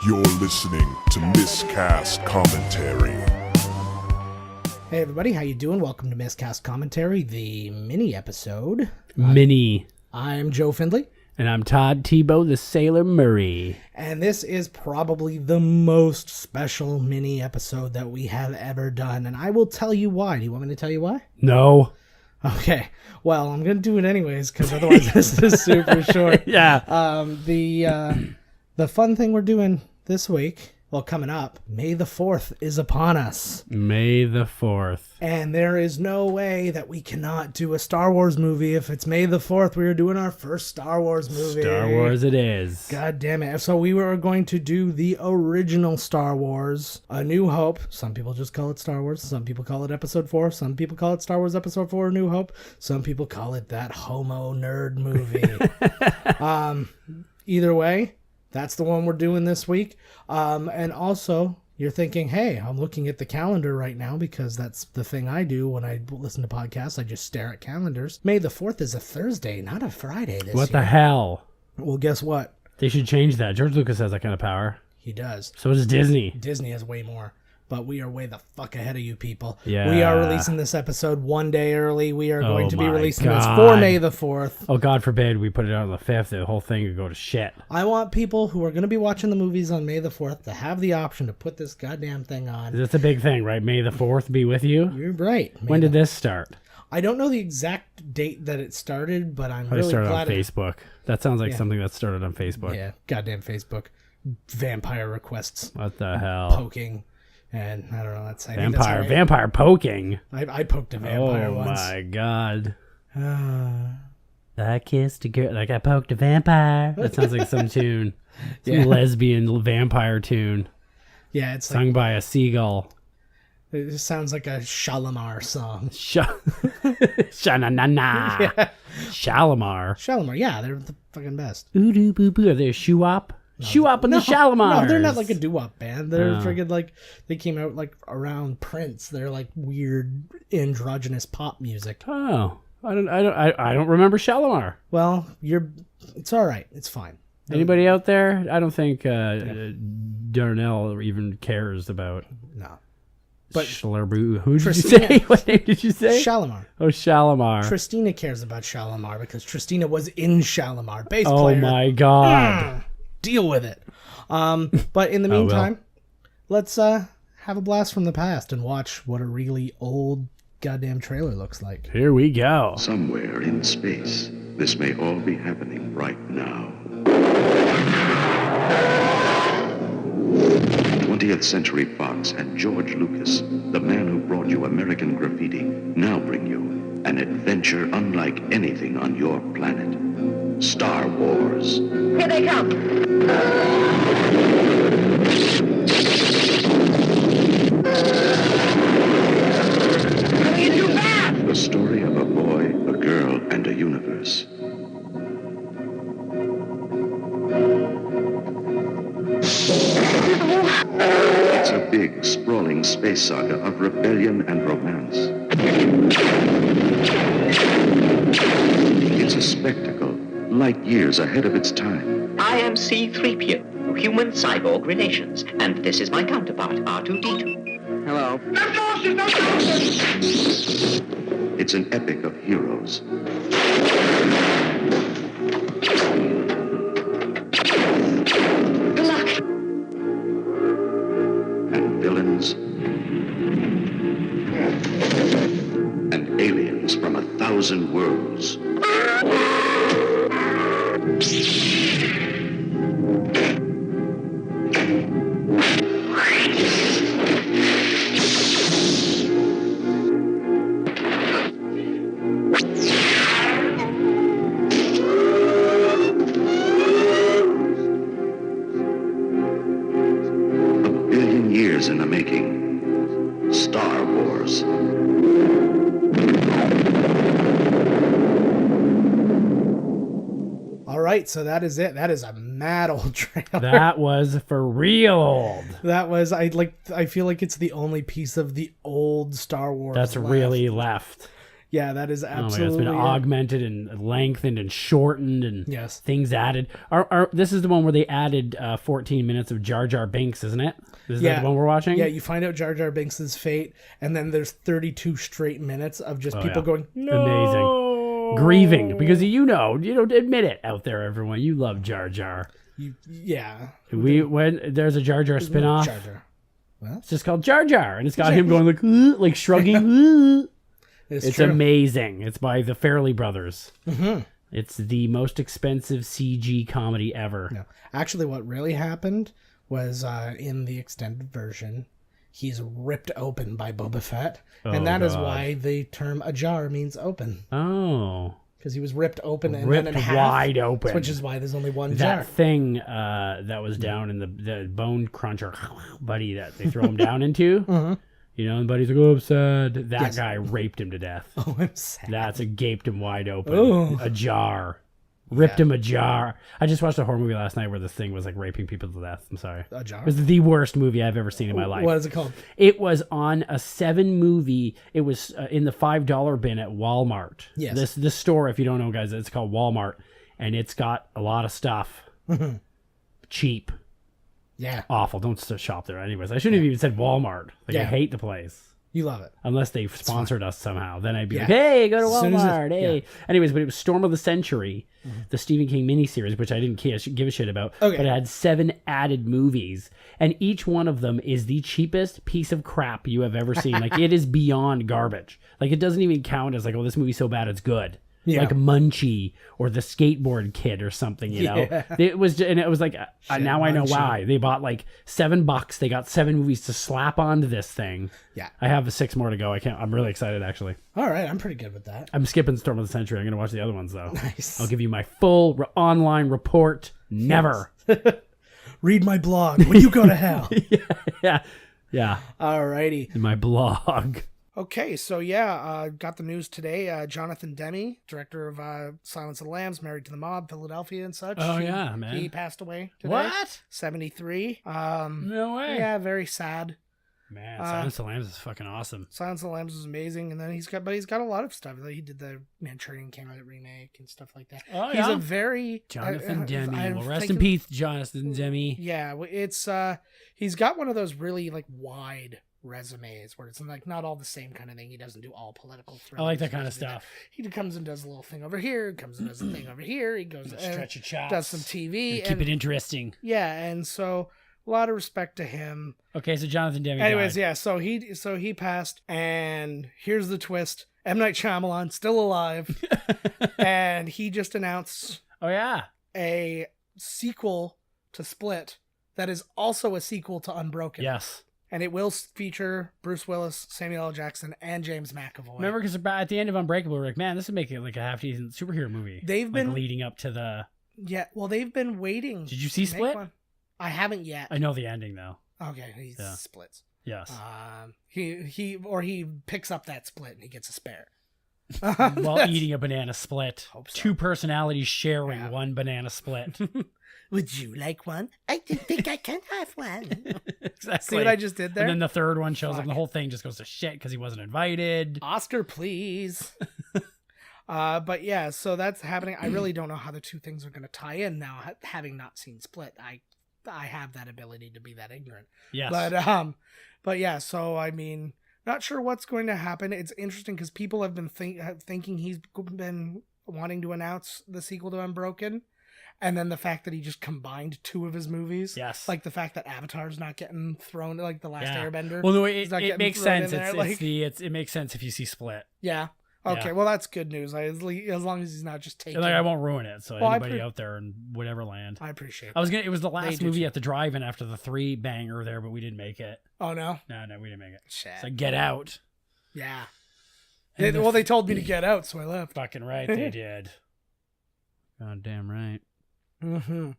You're listening to Miscast Commentary. Hey everybody, how you doing? Welcome to Miscast Commentary, the mini episode. I'm Joe Findley. And I'm Todd Tebow, the Sailor Murray. And this is probably the most special mini episode that we have ever done. And I will tell you why. Do you want me to tell you why? No. Okay. Well, I'm going to do it anyways, because otherwise this is super short. Yeah. The fun thing we're doing this week, well, coming up, May the 4th is upon us. May the 4th. And there is no way that we cannot do a Star Wars movie. If it's May the 4th, we are doing our first Star Wars movie. Star Wars it is. God damn it. So we were going to do the original Star Wars, A New Hope. Some people just call it Star Wars. Some people call it Episode 4. Some people call it Star Wars Episode 4, A New Hope. Some people call it that homo nerd movie. Either way, that's the one we're doing this week. And also, you're thinking, hey, I'm looking at the calendar right now because that's the thing I do when I listen to podcasts. I just stare at calendars. May the 4th is a Thursday, not a Friday this year. What the hell? Well, guess what? They should change that. George Lucas has that kind of power. He does. So does Disney. Disney has way more. But we are way the fuck ahead of you people. Yeah. We are releasing this episode one day early. We are going to be releasing this God. for May the 4th. Oh, God forbid we put it out on the 5th. The whole thing could go to shit. I want people who are going to be watching the movies on May the 4th to have the option to put this goddamn thing on. That's a big thing, right? May the 4th be with you? You're right. When did this start? I don't know the exact date that it started, but I'm really started glad on Facebook. That sounds like something that started on Facebook. Yeah, goddamn Facebook. Vampire requests. What the hell? Poking. And I don't know. I think that's right. Vampire poking. I poked a vampire once. Oh my God. I kissed a girl like I poked a vampire. That sounds like some tune. Some lesbian vampire tune. Yeah, it's sung by a seagull. It sounds like a Shalamar song. Sha-na-na-na. Yeah. Shalamar, yeah, they're the fucking best. Ooh-doo-boo-boo. Are they a shoo-wop? Shoo-wop and the Shalamars. No, they're not like a doo-wop band. They're friggin' like, they came out like around Prince. They're like weird androgynous pop music. Oh, I don't remember Shalamar. Well, it's all right. It's fine. Anybody out there? I don't think Darnell even cares about. No. But Schlerbu. Who did you say? What name did you say? Shalamar. Oh, Shalamar. Tristina cares about Shalamar because Tristina was in Shalamar. Bass player. Oh my God. Deal with it. But in the meantime, let's have a blast from the past and watch what a really old goddamn trailer looks like. Here we go. Somewhere in space, this may all be happening right now. 20th Century Fox and George Lucas, the man who brought you American Graffiti, now bring you an adventure unlike anything on your planet. Star Wars. Here they come. You're too fast. The story of a boy, a girl, and a universe. It's a big, sprawling space saga of rebellion and romance. It's a spectacle, light years ahead of its time. I am C-3PO, human cyborg relations, and this is my counterpart, R2-D2. Hello. It's an epic of heroes. Good luck. And villains. And aliens from 1,000 worlds. In the making. Star Wars. All right, so that is it. That is a mad old trailer. That was for real old. That was I feel like it's the only piece of the old Star Wars that's left. really left. Yeah, that is Oh my God, absolutely it's been it. augmented and lengthened and shortened and Yes. things added. This is the one where they added 14 minutes of Jar Jar Binks, isn't it? Is that the one we're watching? Yeah, you find out Jar Jar Binks' fate, and then there's 32 straight minutes of just people going, no! Amazing. Grieving. Because admit it out there, everyone. You love Jar Jar. Yeah. When there's a Jar Jar spinoff, Jar Jar. Well, it's just called Jar Jar, and it's got him going like shrugging. It's true. amazing. It's by the Farrelly brothers. Mm-hmm. It's the most expensive CG comedy ever. No. Actually, what really happened was in the extended version, he's ripped open by Boba Fett, and that is why the term ajar means open. Oh. Because he was ripped open and Ripped then in half, wide open. which is why there's only one That jar. thing that was down in the bone cruncher buddy that they throw him down into. Mm-hmm. And Buddy's like, oh, I'm sad. That guy raped him to death. Oh, I'm sad. That's gaped him wide open. Ooh. Ajar. Ripped him ajar. I just watched a horror movie last night where this thing was like raping people to death. I'm sorry. Ajar? It was the worst movie I've ever seen in my life. What is it called? It was on a 7 movie. It was in the $5 bin at Walmart. Yes. This store, if you don't know, guys, it's called Walmart, and it's got a lot of stuff. Cheap. Yeah. Awful. Don't shop there. Anyways, I shouldn't have even said Walmart. I hate the place. You love it. Unless they sponsored us somehow. Then I'd be like, Yeah. hey, go to As soon as Walmart. Hey. Anyways, but it was Storm of the Century, the Stephen King miniseries, which I didn't give a shit about. Okay. But it had 7 added movies. And each one of them is the cheapest piece of crap you have ever seen. Like, it is beyond garbage. Like, it doesn't even count as like, oh, this movie's so bad it's good. Yeah. Like Munchie or the Skateboard Kid or something, you know. It was like now I know why they bought like $7. They got 7 movies to slap onto this thing. Yeah. I have 6 more to go. I'm really excited actually. All right, I'm pretty good with that. I'm skipping Storm of the Century. I'm gonna watch the other ones though. Nice. I'll give you my full online report. Never. Read my blog when you go to hell. yeah. All righty. In my blog. Okay, so got the news today. Jonathan Demme, director of Silence of the Lambs, Married to the Mob, Philadelphia, and such. Oh, yeah, man. He passed away today. What? 73. No way. Yeah, very sad. Man, Silence of the Lambs is fucking awesome. Silence of the Lambs is amazing, and then he's got a lot of stuff. He did the Manchurian Candidate remake and stuff like that. Oh, he's yeah? a very Jonathan Demme. Well, rest in peace, Jonathan Demme. Yeah, it's he's got one of those really like wide resumes where it's like not all the same kind of thing. He doesn't do all political thrillers. I like that kind of stuff. He comes and does a little thing over here, comes and does a thing over here. He goes Stretch your chops. does some TV, keep it interesting. Yeah, and so a lot of respect to him. Okay, so Jonathan Demme. Anyways, died. yeah, so he passed, and here's the twist: M. Night Shyamalan still alive, and he just announced a sequel to Split that is also a sequel to Unbroken. Yes. And it will feature Bruce Willis, Samuel L. Jackson, and James McAvoy. Remember, because at the end of Unbreakable, we're like, man, this would make it like a half-decent superhero movie. They've been leading up to the... Yeah, well, they've been waiting. Did you see Split? I haven't yet. I know the ending, though. Okay, he splits. Yes. He picks up that split and he gets a spare. While eating a banana split. Hope so. 2 personalities sharing one banana split. Would you like one? I think I can have one. Exactly. See what I just did there? And then the third one shows up and the whole thing just goes to shit because he wasn't invited. Oscar, please. But yeah, so that's happening. I really don't know how the two things are going to tie in now. Having not seen Split, I have that ability to be that ignorant. Yes. But yeah, so I mean, not sure what's going to happen. It's interesting because people have been thinking he's been wanting to announce the sequel to Unbroken. And then the fact that he just combined 2 of his movies. Yes. Like the fact that Avatar's not getting thrown, like The Last Airbender. Well, no, it makes sense. It makes sense if you see Split. Yeah. Okay, well, that's good news. As long as he's not just taking... I won't ruin it, so anybody out there in whatever land. I appreciate it. It was the last movie too. at the drive-in after the 3 banger there, but we didn't make it. Oh, no? No, we didn't make it. Shit. So Get Out. Yeah. They told me to get out, so I left. Fucking right, they did. God damn right. Mm-hmm.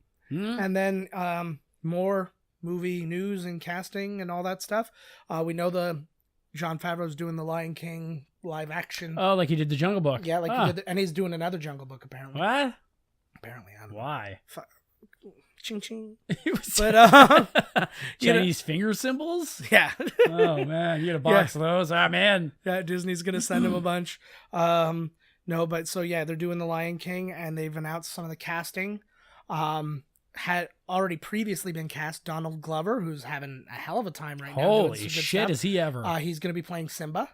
And then more movie news and casting and all that stuff. We know the Jon Favreau's doing the Lion King live action. Oh, like he did the Jungle Book. Yeah, he did, and he's doing another Jungle Book apparently. What? Apparently, I don't know. Why? ching ching. But But Chinese finger symbols. yeah. Oh man, you get a box of those. Ah man. Yeah, Disney's gonna send him a bunch. No, but so yeah, they're doing the Lion King, and they've announced some of the casting. Had already previously been cast Donald Glover, who's having a hell of a time right now. Holy doing some good shit, stuff. is he ever? He's gonna be playing Simba.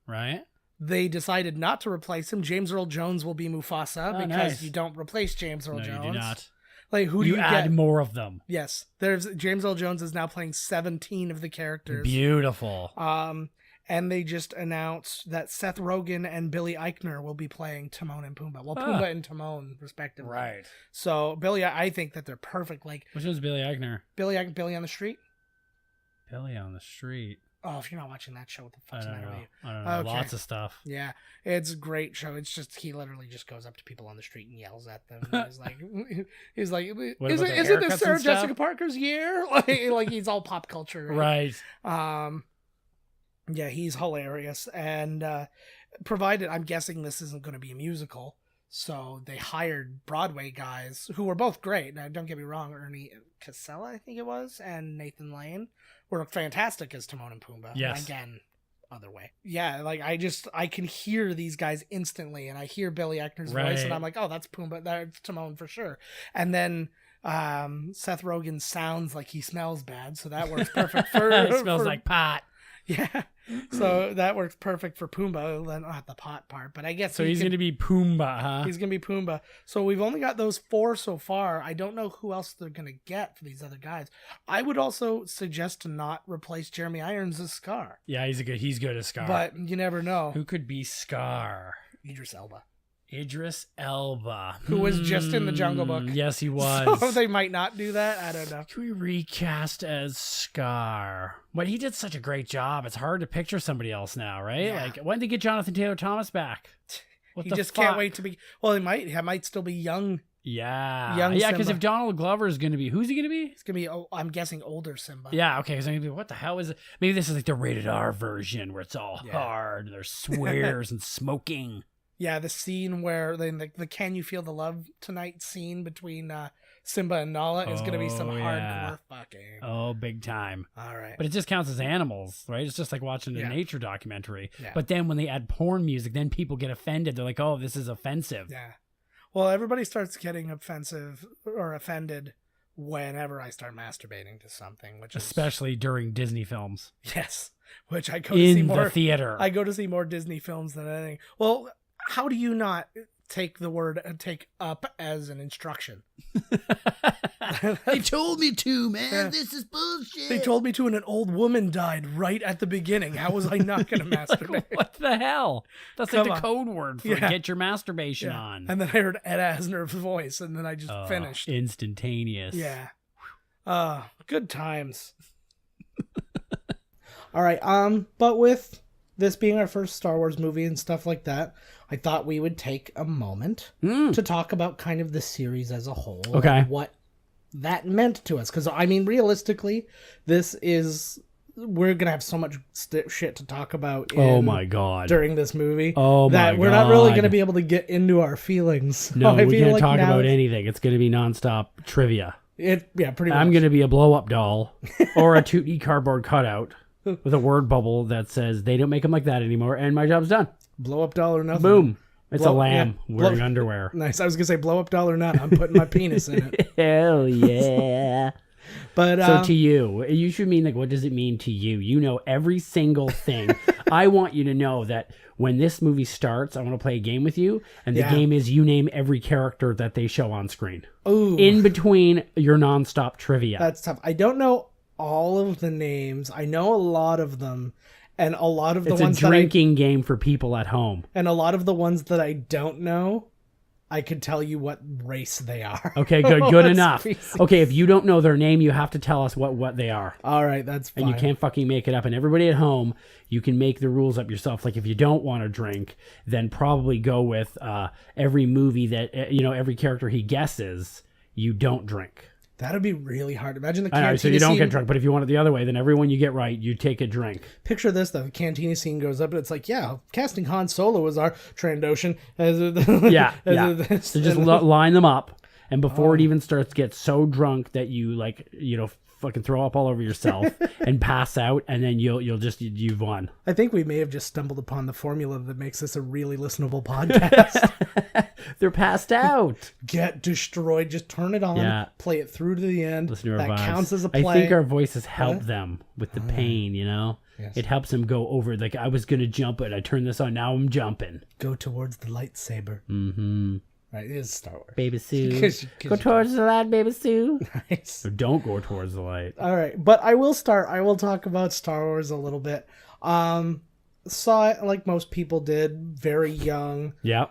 Right. They decided not to replace him. James Earl Jones will be Mufasa because nice. you don't replace James Earl No, Jones. you do not. Like who do you add get? more of them. Yes, there's James Earl Jones is now playing 17 of the characters. Beautiful. And they just announced that Seth Rogen and Billy Eichner will be playing Timon and Pumbaa. Well, Pumbaa and Timon, respectively. Right. So Billy, I think that they're perfect. Like Which one's Billy Eichner? Billy on the Street. Billy on the Street. Oh, if you're not watching that show, what the I fuck's the don't matter know. with you? I don't know. Okay. Lots of stuff. Yeah, it's a great show. It's just he literally just goes up to people on the street and yells at them. And he's like, What isn't about the this haircuts Sarah and stuff? Jessica Parker's year? Like he's all pop culture, Right. Yeah, he's hilarious. And provided, I'm guessing this isn't going to be a musical, so they hired Broadway guys who were both great. Now, don't get me wrong, Ernie Casella, I think it was, and Nathan Lane were fantastic as Timon and Pumbaa. Yes. Again, other way. Yeah, like I can hear these guys instantly, and I hear Billy Eichner's voice, and I'm like, oh, that's Pumbaa, that's Timon for sure. And then Seth Rogen sounds like he smells bad, so that works perfect for It smells like pot. yeah. So that works perfect for Pumbaa, then not the pot part, but I guess So he's going to be Pumbaa, huh? He's going to be Pumbaa. So we've only got those 4 so far. I don't know who else they're going to get for these other guys. I would also suggest to not replace Jeremy Irons as Scar. Yeah, he's good as Scar. But you never know. Who could be Scar? Idris Elba. Idris Elba. Who was just in the Jungle Book. Yes, he was. So they might not do that. I don't know. Can we recast as Scar? But he did such a great job. It's hard to picture somebody else now, right? Yeah. Like, when did they get Jonathan Taylor Thomas back? What He the just fuck? can't wait to be. Well, he might still be young. Yeah. Young Yeah, because Simba. if Donald Glover is going to be, who's he going to be? It's going to be, I'm guessing, older Simba. Yeah, okay. Because I'm going to be, what the hell is it? Maybe this is like the rated R version where it's all Yeah. hard and there's swears and smoking. Yeah, the scene where the Can You Feel the Love Tonight scene between Simba and Nala is going to be some Oh, yeah. hardcore fucking. Oh, big time. All right. But it just counts as animals, right? It's just like watching a Yeah. nature documentary. Yeah. But then when they add porn music, then people get offended. They're like, oh, this is offensive. Yeah. Well, everybody starts getting offensive or offended whenever I start masturbating to something, which is Especially during Disney films. yes, which I go to see In more. the theater. I go to see more Disney films than anything. Well, how do you not take the word "take up" as an instruction? They told me to, man. Yeah. This is bullshit. They told me to, and an old woman died right at the beginning. How was I not going to masturbate? Like, what the hell? That's Come like the on. code word for Yeah. get your masturbation Yeah. on. And then I heard Ed Asner's voice, and then I just finished. Instantaneous. Yeah. Good times. All right. But with this being our first Star Wars movie and stuff like that, I thought we would take a moment to talk about kind of the series as a whole. Okay. And what that meant to us. Because, I mean, realistically, we're going to have so much shit to talk about Oh my god. during this movie Oh my that we're not really going to God. be able to get into our feelings. No, I we feel can't like talk now about anything. It's going to be nonstop trivia. Yeah, pretty much. I'm going to be a blow-up doll or a 2D cardboard cutout with a word bubble that says they don't make them like that anymore, and my job's done. Blow up doll or nothing. Boom. It's Blow- a lamb yeah, wearing blow- underwear. Nice. I was gonna say blow up doll or not. I'm putting my penis in it. Hell yeah. But So to you should mean like, what does it mean to you? You know every single thing. I want you to know that when this movie starts, I want to play a game with you, and the Yeah. game is you name every character that they show on screen. ooh, In between your nonstop trivia. that's tough. I don't know all of the names. I know a lot of them, and a lot of the It's a ones drinking game for people at home. and a lot of the ones that I don't know, I could tell you what race they are. Okay, good Let's enough. be- Okay, if you don't know their name, you have to tell us what they are. All right, that's fine. And you can't fucking make it up. And everybody at home, you can make the rules up yourself. Like if you don't want to drink, then probably go with every movie that, every character he guesses, you don't drink. That'd be really hard. Imagine the I know, cantina so you don't scene. get drunk. But if you want it the other way, then everyone you get right, you take a drink. Picture this, though. The cantina scene goes up, and it's like, yeah, casting Han Solo as our Trandoshan. Yeah, yeah. So just line them up. And before it even starts, get so drunk that you like, fucking throw up all over yourself and pass out, and then you've won. I think we may have just stumbled upon the formula that makes this a really listenable podcast. They're passed out. Get destroyed. Just turn it on. Play it through to the end. Listen to our that vibes. Counts as a play. I think our voices help them with the pain, Yes. It helps them go over. Like, I was going to jump, but I turned this on. Now I'm jumping. Go towards the lightsaber. Mm-hmm. Right, it is Star Wars. Baby Sue. 'Cause Go towards the light, Baby Sue. Nice. Or don't go towards the light. All right, but I will talk about Star Wars a little bit. Saw it like most people did, very young. Yeah.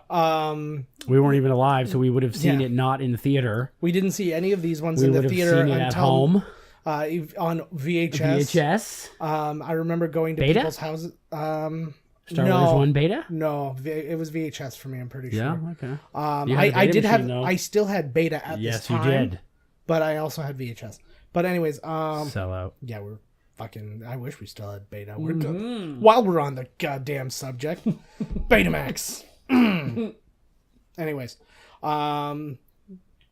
We weren't even alive, so we would have seen it not in the theater. We didn't see any of these ones We in the would have theater seen it until at home. On VHS. VHS. I remember going to Beta? people's houses. Star Wars 1 beta? No, it was VHS for me. I'm pretty Yeah, sure. okay. I did have. Though. I still had beta at Yes, this time. you did. But I also had VHS. But anyways, Sell out. yeah, we're fucking. I wish we still had beta. We're good. While we're on the goddamn subject, Betamax. Anyways,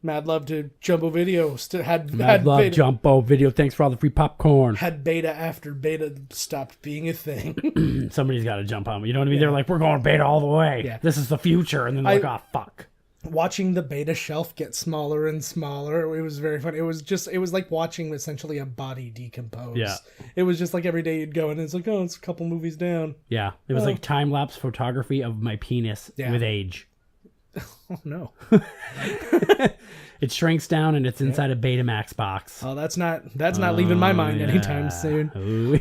Mad love to Jumbo Video had Love beta, Jumbo Video. Thanks for all the free popcorn. had beta after beta stopped being a thing. Somebody's got to jump on me. You know what I mean? They're like, we're going beta all the way. Yeah. This is the future. And then they're like, oh, fuck. Watching the beta shelf get smaller and smaller, it was very fun. It was like watching essentially a body decompose. Yeah. It was just like every day you'd go and it's like, oh, it's a couple movies down. Yeah. It was like time-lapse photography of my penis with age. Oh no. It shrinks down and it's inside a Betamax box. Oh, that's not leaving my mind anytime soon. Ooh.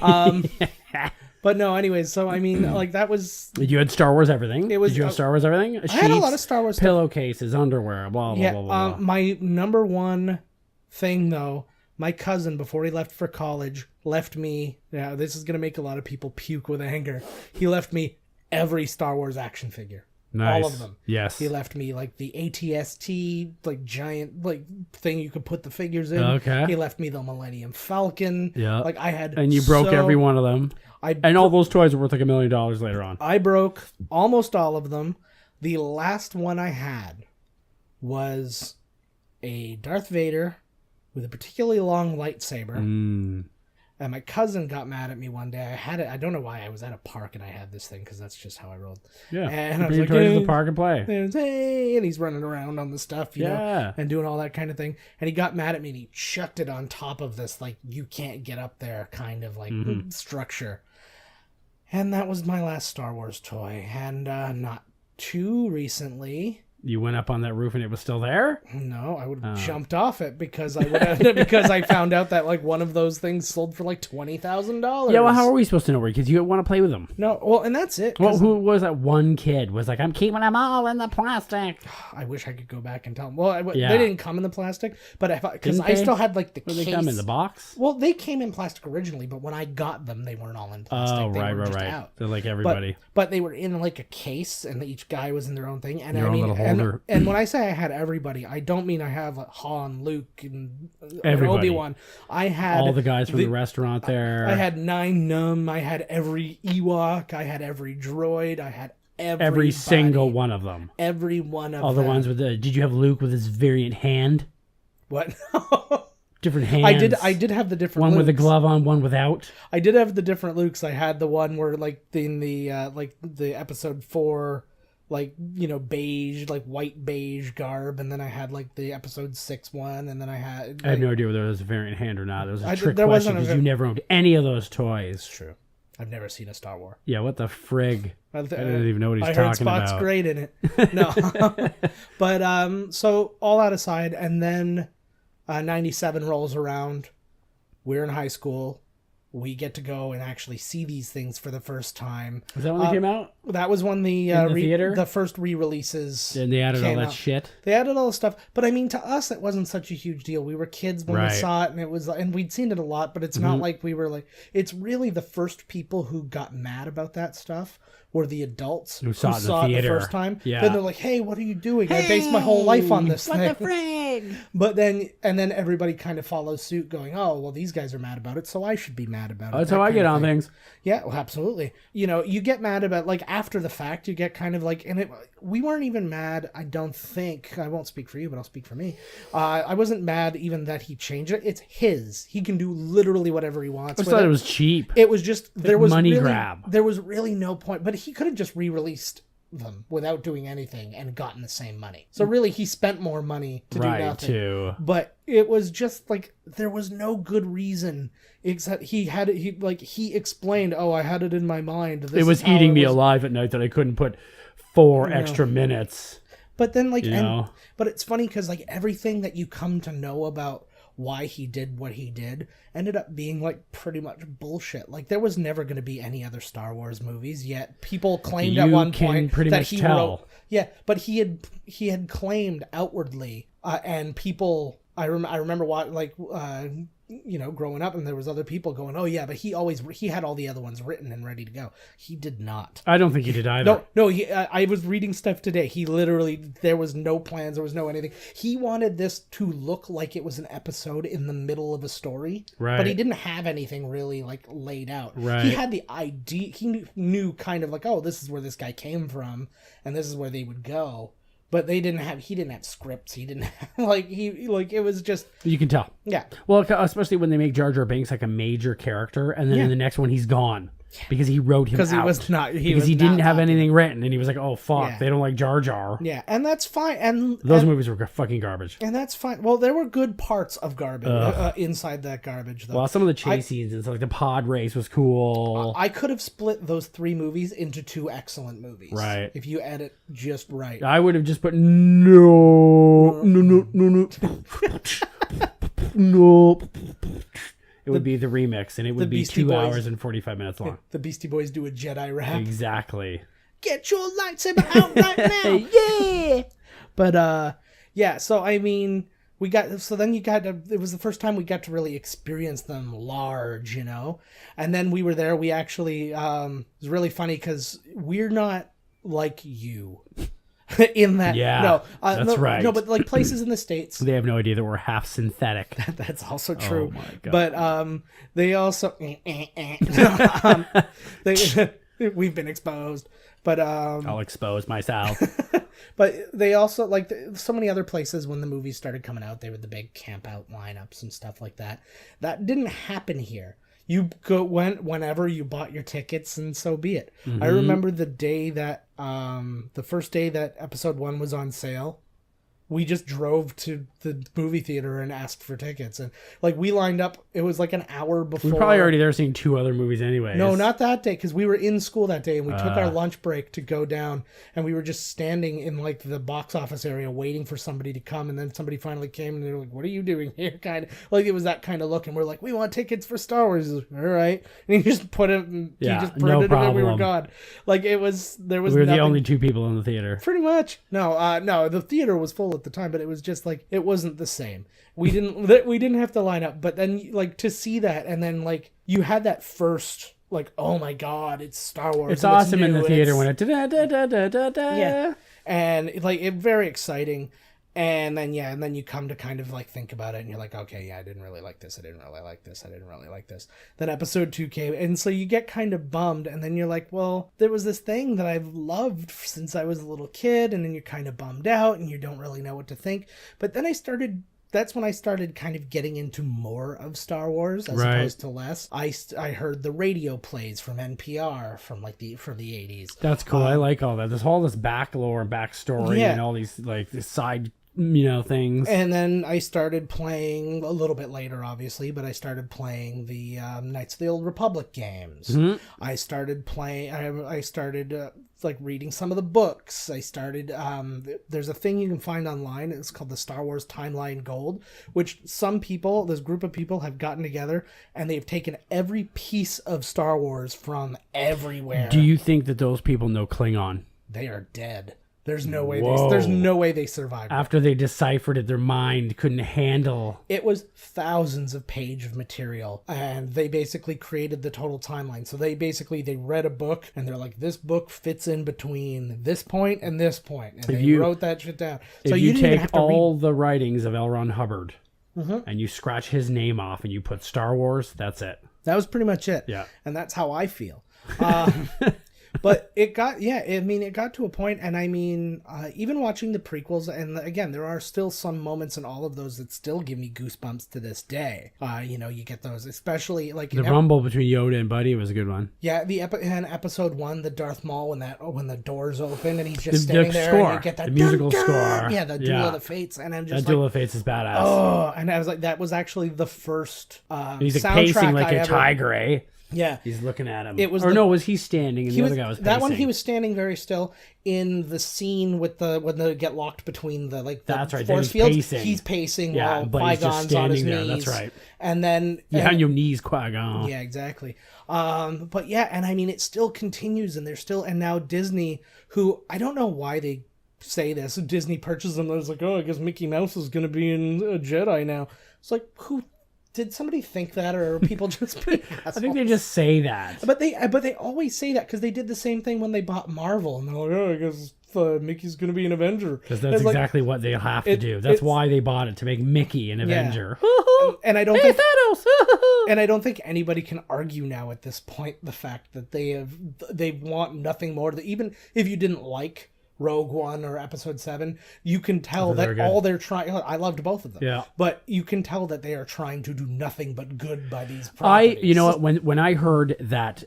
But no, anyways, so I mean, like that was. You had Star Wars everything? It was- Did you have Star Wars everything? I had a lot of Star Wars stuff. Pillowcases, underwear, blah, blah, Yeah. blah, blah, blah. My number one thing though, my cousin before he left for college left me. Yeah, this is gonna make a lot of people puke with anger. He left me every Star Wars action figure. Nice. All of them. Yes. He left me like the ATST, like giant, like thing you could put the figures in. Okay. He left me the Millennium Falcon. Yeah. Like I had. And you broke every one of them. And all those toys are worth like $1 million later on. I broke almost all of them. The last one I had was a Darth Vader with a particularly long lightsaber. And my cousin got mad at me one day. I had it. I don't know why. I was at a park and I had this thing because that's just how I rolled. Yeah. And I was like, toys to the park and play. hey, and he's running around on the stuff, you know, Yeah. and doing all that kind of thing. And he got mad at me and he chucked it on top of this, like, you can't get up there kind of like structure. And that was my last Star Wars toy. And not too recently. You went up on that roof and it was still there? No, I would have jumped off it because I would have, because I found out that like one of those things sold for like $20,000. Yeah, well, how are we supposed to know where? Because you want to play with them. No, well, and that's it. Well, who was that one kid was like, I'm keeping them all in the plastic. I wish I could go back and tell them. Well, Yeah. they didn't come in the plastic, but because I still had like the Where case. they come in the box? Well, they came in plastic originally, but when I got them, they weren't all in plastic. Oh, They right, were right, just right. out. They're like everybody. But they were in like a case, and each guy was in their own thing. And Their I own mean, little holder. and when I say I had everybody, I don't mean I have Han, Luke, and Everybody. Obi-Wan. I had all the guys from the restaurant there. I had 9 Num. I had every Ewok. I had every droid. I had every single one of them. Every one of all them. the ones with the. Did you have Luke with his variant hand? What? Different hands. I did have the different one Lukes. with a glove on, one without. I did have the different Lukes. I had the one where like in the like the episode 4, like, you know, beige, like white beige garb, and then I had like the episode 6 one, and then I had like, I have no idea whether it was a variant hand or not. It was a trick there question wasn't because you never owned any of those toys. It's true. I've never seen a Star Wars. Yeah, what the frig? I don't even know what he's I talking heard Spock's about. great in it. No. But so all that aside, and then 97 rolls around. We're in high school. We get to go and actually see these things for the first time. Was that when they came out? That was when the theater? the first re-releases. And they added all came that out. shit. They added all the stuff, but I mean, to us, it wasn't such a huge deal. We were kids when we saw it, and it was, and we'd seen it a lot. But it's not like we were like. It's really the first people who got mad about that stuff were the adults who saw it in the the theater. first time. Yeah. Then they're like, "Hey, what are you doing? I based my whole life on this thing." What the frig? cheating. But then everybody kind of follows suit, going, "Oh, well, these guys are mad about it, so I should be mad about it." That's how I get on things. Yeah, well, absolutely. You get mad about, like, after the fact, you get kind of like, we weren't even mad, I don't think. I won't speak for you, but I'll speak for me. I wasn't mad even that he changed it. It's his. He can do literally whatever he wants. I just thought it was cheap. It was just, there was money really, grab. There was really no point, but he could have just re-released them without doing anything and gotten the same money. So really, he spent more money to do nothing. Too. But it was just like, there was no good reason, except he explained, "Oh, I had it in my mind. It was eating me alive at night that I couldn't put 4 extra minutes." But then, like, but it's funny because, like, everything that you come to know about why he did what he did ended up being, like, pretty much bullshit. Like, there was never going to be any other Star Wars movies, yet people claimed at one point that he wrote. Yeah, but he had claimed outwardly, and people. I remember what, like, growing up, and there was other people going, "Oh yeah, but he had all the other ones written and ready to go." He did not. I don't think he did either. No. I was reading stuff today. He literally, there was no plans, there was no anything. He wanted this to look like it was an episode in the middle of a story, right? But he didn't have anything really, like, laid out. Right. He had the idea. He knew kind of like, oh, this is where this guy came from, and this is where they would go. But he didn't have scripts. He didn't have, it was just... You can tell. Yeah. Well, especially when they make Jar Jar Binks like a major character, and then in the next one he's gone. Because he wrote him out. Because he didn't have anything written, and he was like, "Oh fuck, they don't like Jar Jar." Yeah, and that's fine. And those movies were fucking garbage. And that's fine. Well, there were good parts of garbage inside that garbage, though. Well, some of the chase scenes and stuff, like the pod race was cool. I could have split those 3 movies into 2 excellent movies, right? If you edit just right. I would have just put no. It would be the remix, and it would be 2 hours and 45 minutes long. The Beastie Boys do a Jedi rap. Exactly. Get your lightsaber out right now. Yeah. But, yeah, so, I mean, it was the first time we got to really experience them large, And then we were there, we actually, it was really funny because we're not like you. In that, that's right. No, but like places in the States, they have no idea that we're half synthetic. That's also true. Oh my God. But they also we've been exposed. But I'll expose myself. But they also, like, so many other places when the movies started coming out, they were the big camp out lineups and stuff like that. That didn't happen here. You went whenever you bought your tickets, and so be it. Mm-hmm. I remember the day that, the first day that episode 1 was on sale, we just drove to the movie theater and asked for tickets. And, like, we lined up, it was like an hour before. We were probably already there seeing 2 other movies anyways. No, not that day, because we were in school that day, and we took our lunch break to go down, and we were just standing in, like, the box office area waiting for somebody to come, and then somebody finally came, and they were like, "What are you doing here?" Kind of, like, it was that kind of look, and we're like, "We want tickets for Star Wars." All right. And he just put it, he just printed it, and we were gone. Like, we were the only 2 people in the theater. Pretty much. No, the theater was full at the time, but it was just, like, it wasn't the same. We didn't have to line up, but then, like, to see that, and then, like, you had that first, like, oh my God, it's Star Wars. It's awesome in the theater when it yeah, and, like, it very exciting. And then you come to kind of, like, think about it, and you're like, okay, yeah, I didn't really like this. I didn't really like this. I didn't really like this. Then episode 2 came, and so you get kind of bummed, and then you're like, well, there was this thing that I've loved since I was a little kid, and then you're kind of bummed out, and you don't really know what to think. But then that's when I started kind of getting into more of Star Wars as opposed to less. I heard the radio plays from NPR from the 80s. That's cool. I like all that. There's all this back lore and backstory and all these, like, this side things. And then I started playing a little bit later, obviously, but I started playing the Knights of the Old Republic games. Mm-hmm. I started playing. I started like reading some of the books. I started. There's a thing you can find online. It's called the Star Wars Timeline Gold, which this group of people have gotten together and they've taken every piece of Star Wars from everywhere. Do you think that those people know Klingon? They are dead. There's no way. Whoa. There's no way they survived. After they deciphered it, their mind couldn't handle. It was thousands of pages of material, and they basically created the total timeline. So they read a book, and they're like, this book fits in between this point and this point, and they wrote that shit down. So If you didn't even take have to all the writings of L. Ron Hubbard and you scratch his name off and you put Star Wars, that's it. That was pretty much it. Yeah. And that's how I feel. But it got to a point, and I mean, even watching the prequels, and again, there are still some moments in all of those that still give me goosebumps to this day. You get those, especially like The rumble between Yoda and Buddy was a good one. Yeah, in episode 1, the Darth Maul, when the doors open and he's just standing there, and you get that the musical dun, dun, score. Yeah, the Duel of the Fates, and I'm just that Duel of the Fates is badass. Oh, and I was like, that was actually the first he's like soundtrack pacing like I a ever... tiger, eh? Yeah, He's looking at him. It was was he standing and the other guy was pacing? That one he was standing very still in the scene with when they get locked between the that's right. force He's fields. pacing. He's pacing Yeah, while but he's just Qui-Gon's on his standing there. knees. That's right. And then on your knees, Qui-Gon. Yeah, exactly. But yeah, and I mean, it still continues, and and now Disney, who I don't know why they say this. Disney purchased them. I was like, oh, I guess Mickey Mouse is going to be in a Jedi now. It's like, who? Did somebody think that, or are people just being assholes? I think they just say that. But they always say that because they did the same thing when they bought Marvel, and they're like, oh, I guess Mickey's going to be an Avenger. Because that's exactly what they have to do. That's why they bought it, to make Mickey an Avenger. And I don't Hey, think Thanos! and I don't think anybody can argue now at this point the fact that they want nothing more. Even if you didn't like Rogue One or Episode 7, you can tell that all they're trying... I loved both of them. Yeah. But you can tell that they are trying to do nothing but good by these properties. You know what, when I heard that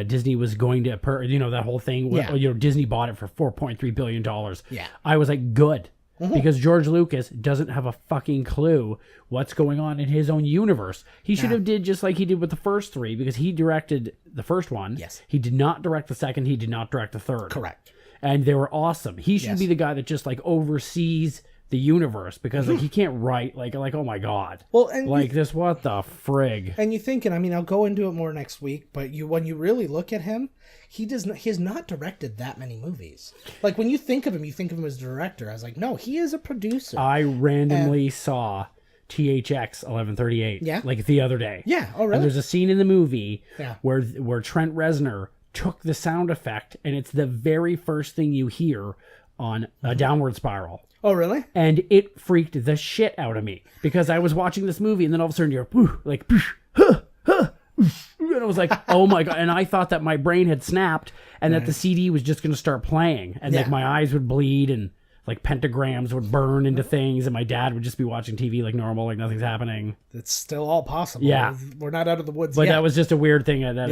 Disney was going to... that whole thing, Disney bought it for $4.3 billion. Yeah. I was like, good. Because George Lucas doesn't have a fucking clue what's going on in his own universe. He should have did just like he did with the first 3, because he directed the first one. Yes. He did not direct the second. He did not direct the third. Correct. And they were awesome. He should be the guy that just like oversees the universe, because like he can't write like oh my god. Well, and like this, what the frig? And you think, and I mean, I'll go into it more next week, but when you really look at him, he has not directed that many movies. Like when you think of him as a director. I was like, no, he is a producer. I randomly saw THX 1138 like the other day. Yeah, oh really? And there's a scene in the movie where Trent Reznor took the sound effect, and it's the very first thing you hear on a downward spiral. Oh, really? And it freaked the shit out of me, because I was watching this movie, and then all of a sudden you're like, and I was like, oh my god! And I thought that my brain had snapped, and that the CD was just going to start playing, and like my eyes would bleed, and like pentagrams would burn into things, and my dad would just be watching TV like normal, like nothing's happening. It's still all possible. Yeah, we're not out of the woods but yet. that was just a weird thing that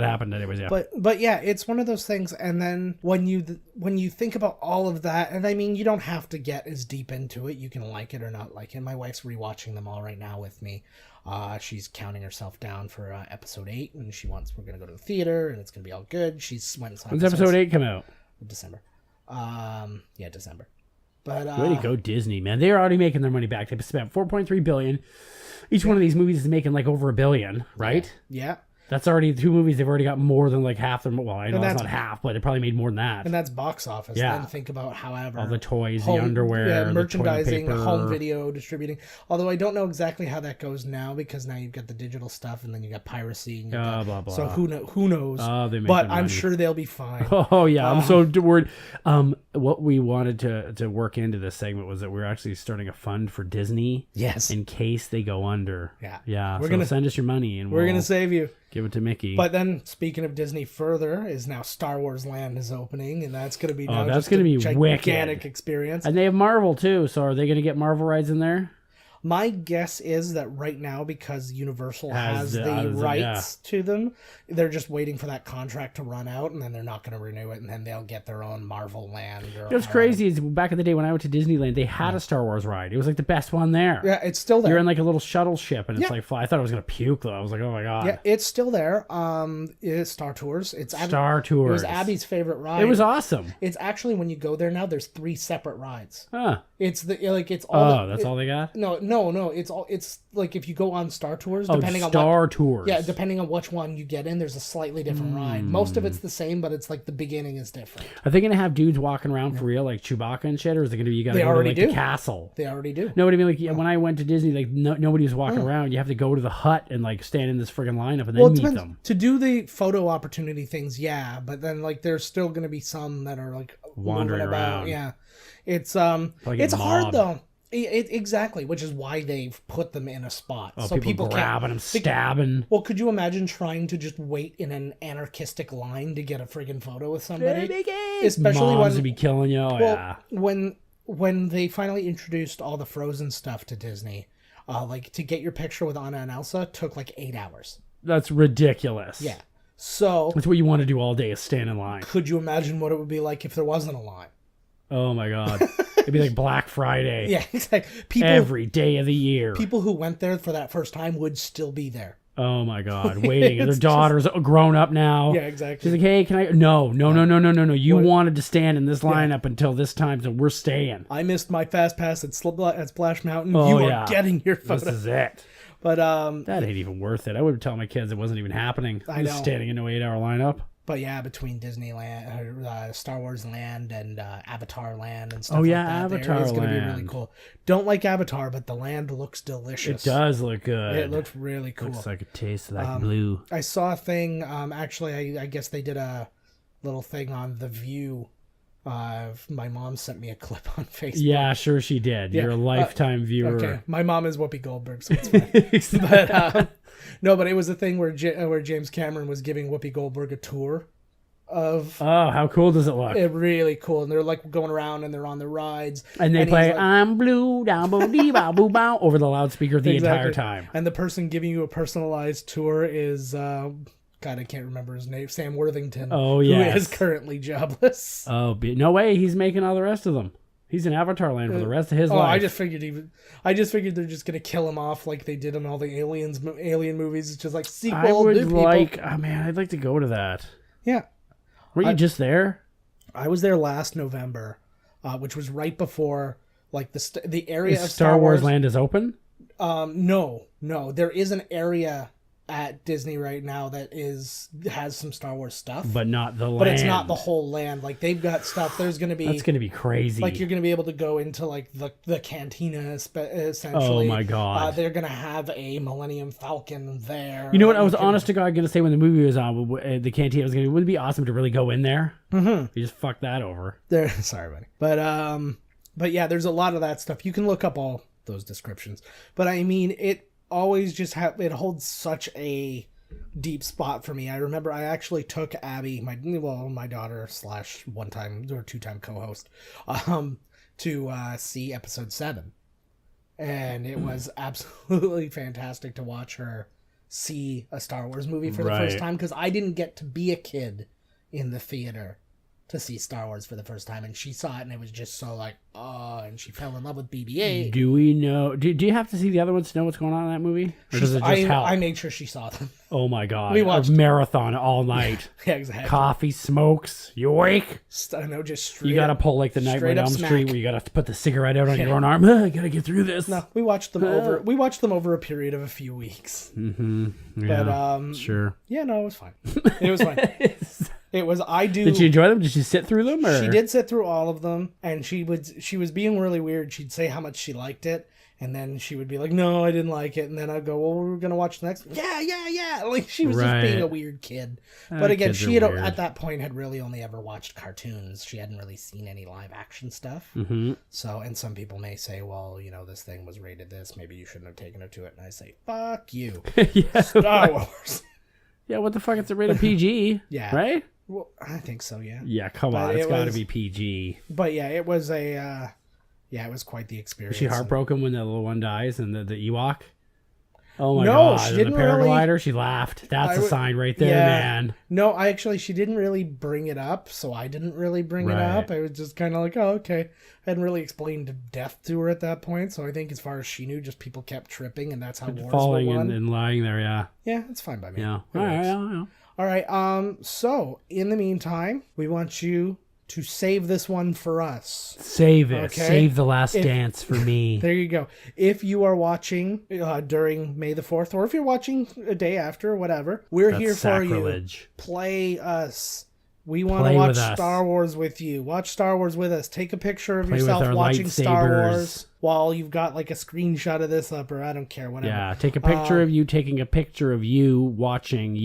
happened. Anyways, yeah. But yeah, it's one of those things. And then when you think about all of that, and I mean, you don't have to get as deep into it. You can like it or not like it. My wife's rewatching them all right now with me. She's counting herself down for episode 8, and we're gonna go to the theater, and it's gonna be all good. When's episode 8 come out? December. December. But way to go, Disney, man! They're already making their money back. They spent $4.3 billion. Each one of these movies is making like over $1 billion, right? Yeah. That's already 2 movies. They've already got more than like half their. Well, I know it's not half, but they probably made more than that. And that's box office. Yeah. Then think about however all the toys, the underwear, merchandising, the toilet paper. home video distributing. Although I don't know exactly how that goes now, because now you've got the digital stuff, and then you got piracy. And blah blah. So who knows? They make but their I'm money. sure they'll be fine. Oh yeah, I'm so worried. What we wanted to work into this segment was that we're actually starting a fund for Disney. Yes. In case they go under. Yeah. We're gonna send us your money, and we're gonna save you. Give it to Mickey. But then, speaking of Disney, further is now Star Wars Land is opening, and that's going to be that's going to be gigantic wicked experience. And they have Marvel too, so are they going to get Marvel rides in there? My guess is that right now, because Universal has the rights to them, they're just waiting for that contract to run out, and then they're not going to renew it, and then they'll get their own Marvel Land. What's crazy is back in the day when I went to Disneyland, they had a Star Wars ride. It was like the best one there. Yeah, it's still there. You're in like a little shuttle ship, and it's like I thought I was going to puke though. I was like, oh my god. Yeah, it's still there. It's Star Tours. Star Tours. It was Abby's favorite ride. It was awesome. It's actually, when you go there now, there's 3 separate rides. Huh. It's all. That's all they got? No, no. It's like if you go on Star Tours, depending Star Tours. Yeah, depending on which one you get in, there's a slightly different ride. Most of it's the same, but it's like the beginning is different. Are they gonna have dudes walking around for real like Chewbacca and shit, or is it gonna be you gotta go to like the castle? They already do. No, what I mean, like when I went to Disney, like nobody was walking around. You have to go to the hut and like stand in this friggin' lineup and then meet them. To do the photo opportunity things, yeah, but then like there's still gonna be some that are like wandering around. Yeah, it's hard though. Exactly, which is why they've put them in a spot. So people grabbing them, stabbing. Well, could you imagine trying to just wait in an anarchistic line to get a friggin' photo with somebody? Especially Moms would be killing you. When they finally introduced all the Frozen stuff to Disney, like to get your picture with Anna and Elsa took like 8 hours. That's ridiculous. Yeah. So that's what you want to do all day is stand in line. Could you imagine what it would be like if there wasn't a line? Oh my God. It'd be like Black Friday. Yeah, exactly. Every day of the year. People who went there for that first time would still be there. Oh my God, waiting. Their daughter's grown up now. Yeah, exactly. She's like, hey, can I? No. You wanted to stand in this lineup until this time, so we're staying. I missed my fast pass at Splash Mountain. You are getting your photo. This is it. But that ain't even worth it. I would tell my kids it wasn't even happening. I know. Standing in an 8-hour lineup. But yeah, between Disneyland, Star Wars Land, and Avatar Land and stuff like that. Avatar Land. It's going to be really cool. Don't like Avatar, but the land looks delicious. It does look good. It looks really cool. Looks like it tastes like blue. I saw a thing, actually, I guess they did a little thing on The View. My mom sent me a clip on Facebook. Yeah, sure she did. You're a lifetime viewer. Okay, my mom is Whoopi Goldberg, so it's fine. But no, but it was a thing where James Cameron was giving Whoopi Goldberg a tour of. Oh, how cool does it look? Really cool, and they're like going around and they're on the rides, and they play like, "I'm blue, down boo dee bow boo bow" over the loudspeaker the entire time. And the person giving you a personalized tour is. God, I can't remember his name. Sam Worthington. Oh, yeah. Who is currently jobless. Oh, no way. He's making all the rest of them. He's in Avatar Land for the rest of his life. I just figured they're just gonna kill him off like they did in all the Alien movies. It's just like sequel. I would like. Oh man, I'd like to go to that. Yeah. Were you just there? I was there last November, which was right before like the area of Star Wars Land is open. No, there is an area at Disney right now that has some Star Wars stuff, but not the land. But it's not the whole land. Like they've got stuff. There's going to be that's going to be crazy. Like you're going to be able to go into like the cantina essentially. Oh my God! They're going to have a Millennium Falcon there. You know what? I was honest to God going to say when the movie was on the cantina. Wouldn't it be awesome to really go in there? Mm-hmm. You just fuck that over. Sorry, buddy. But yeah, there's a lot of that stuff. You can look up all those descriptions. But I mean it. Always just it holds such a deep spot for me. I remember I actually took Abby, my daughter / one-time or two-time co-host, to see episode 7, and it was absolutely fantastic to watch her see a Star Wars movie for the first time because I didn't get to be a kid in the theater to see Star Wars for the first time, and she saw it and it was just so like and she fell in love with BB-8. Do we know do you have to see the other ones to know what's going on in that movie, or does it just help? I made sure she saw them. Oh my God, we watched a marathon all night. Yeah, exactly. Coffee, smokes, you awake? I know, just straight you gotta pull like the Nightmare on Elm Street where you gotta put the cigarette out on your own arm. I gotta get through this. No, we watched them over a period of a few weeks. Mm-hmm. Yeah, but sure. Yeah, no, it was fine. It was fine. It was. Did she enjoy them? Did she sit through them? Or? She did sit through all of them, and she was being really weird. She'd say how much she liked it, and then she would be like, "No, I didn't like it." And then I'd go, "Well, we're gonna watch the next one." Yeah. Like she was just being a weird kid. But again, she had at that point had really only ever watched cartoons. She hadn't really seen any live action stuff. Mm-hmm. So, and some people may say, "Well, this thing was rated this. Maybe you shouldn't have taken her to it." And I say, "Fuck you, Star Wars." Yeah, what the fuck? It's a rated PG. Yeah. Right. Well, I think so, yeah. Yeah, come on. It's got to be PG. But yeah, it was it was quite the experience. Was she heartbroken when the little one dies and the Ewok? Oh my no, God. She and didn't the paraglider, really, she laughed. That's a sign right there, man. No, she didn't really bring it up, so I didn't really bring it up. I was just kind of like, oh, okay. I hadn't really explained death to her at that point, so I think as far as she knew, just people kept tripping, and that's how wars falling were won. and lying there, yeah. Yeah, it's fine by me. Yeah. All right. All right, so in the meantime, we want you to save this one for us. Save it. Okay. Save the last dance for me. There you go. If you are watching during May the 4th, or if you're watching a day after, or whatever, we're That's here sacrilege. for you. Play us. We want to Play watch with us. Star Wars with you. Watch Star Wars with us. Take a picture of Play with yourself our watching Star lightsabers. Wars while you've got like a screenshot of this up, or I don't care, whatever. Yeah, take a picture of you taking a picture of you watching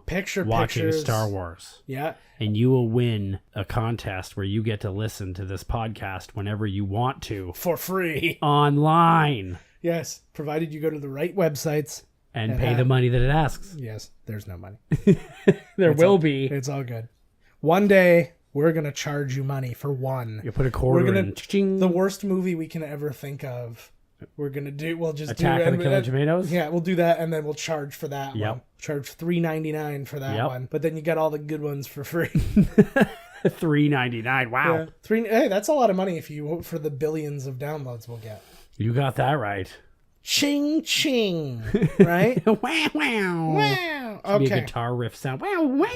Pictures. Star Wars. Yeah. And you will win a contest where you get to listen to this podcast whenever you want to. For free. Online. Yes. Provided you go to the right websites. And pay the money that it asks. Yes. There's no money. There will be. It's all good. One day, we're going to charge you money for one. You put a quarter in. Ching. The worst movie we can ever think of. We'll just Attack of the Killer Tomatoes? Yeah, we'll do that, and then we'll charge for that Yep. one. Charge $3.99 for that one. But then you get all the good ones for free. $3.99. Wow. Yeah. Hey, that's a lot of money if you for the billions of downloads we'll get. You got that right. Ching ching. Right? Wow, wow. Wow. Should be a Okay. guitar riff sound. Wow, wow.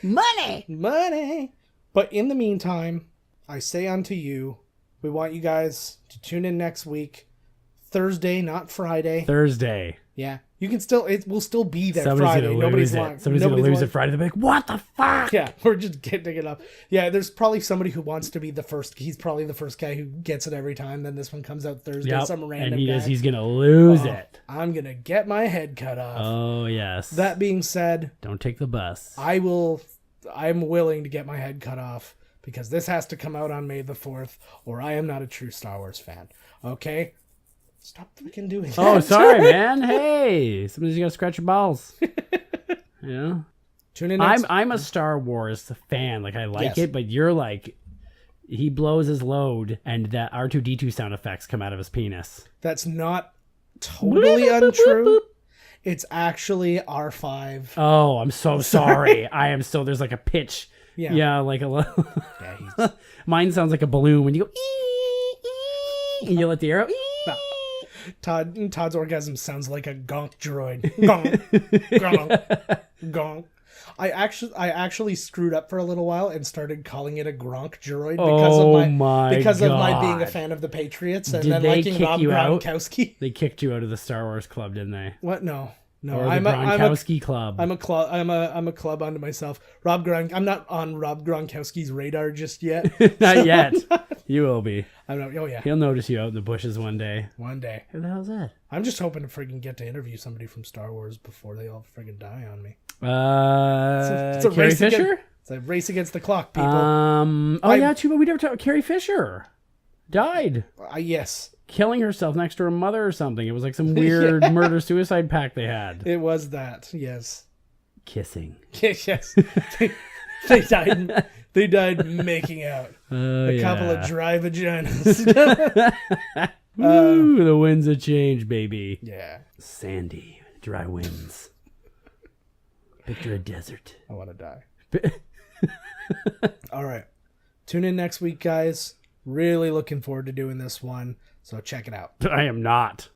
Money. But in the meantime, I say unto you, we want you guys to tune in next week. Thursday, not Friday. Thursday. Yeah. You can still, it will still be there Somebody's Friday. gonna Nobody's lose lying. it. Somebody's gonna lose it Friday. They'll be like, what the fuck? Yeah, we're just getting it up. Yeah, there's probably somebody who wants to be the first. He's probably the first guy who gets it every time. Then this one comes out Thursday. Yep. Some random And guy. he's gonna lose it. I'm going to get my head cut off. Oh, yes. That being said, Don't take the bus. I'm willing to get my head cut off because this has to come out on May the 4th or I am not a true Star Wars fan. Okay? Stop freaking doing that. Oh, sorry, man. Hey, somebody's gonna scratch your balls. Yeah. Tune in next. I'm a Star Wars fan. Like, I like Yes. it, but you're like, he blows his load and that R2-D2 sound effects come out of his penis. That's not totally untrue. It's actually R5. Oh, I'm so sorry. I am still, there's like a pitch. Yeah. Yeah, like a Yeah, mine sounds like a balloon when you go ee, and you let the arrow Todd's orgasm sounds like a gonk droid. Gonk, gonk, gonk. I actually screwed up for a little while and started calling it a Gronk droid because of my being a fan of the Patriots and Did then they liking kick Rob you out? Gronkowski. They kicked you out of the Star Wars club, didn't they? What? No. Or the I'm Gronkowski club. a club. I'm a club unto myself. I'm not on Rob Gronkowski's radar just yet. Not yet. You will be. I'm not. Oh yeah. He'll notice you out in the bushes one day. One day. Who the hell's that? I'm just hoping to friggin' get to interview somebody from Star Wars before they all friggin' die on me. It's a Carrie race Fisher? It's a race against the clock, people. Yeah, too bad we never talked. Carrie Fisher died. Yes. Killing herself next to her mother or something. It was like some weird murder-suicide pact they had. It was that, yes. Kissing. Yes. they died. They died making out. A couple of dry vaginas. Ooh, the winds of change, baby. Yeah. Sandy, dry winds. Picture a desert. I want to die. All right. Tune in next week, guys. Really looking forward to doing this one. So check it out. I am not.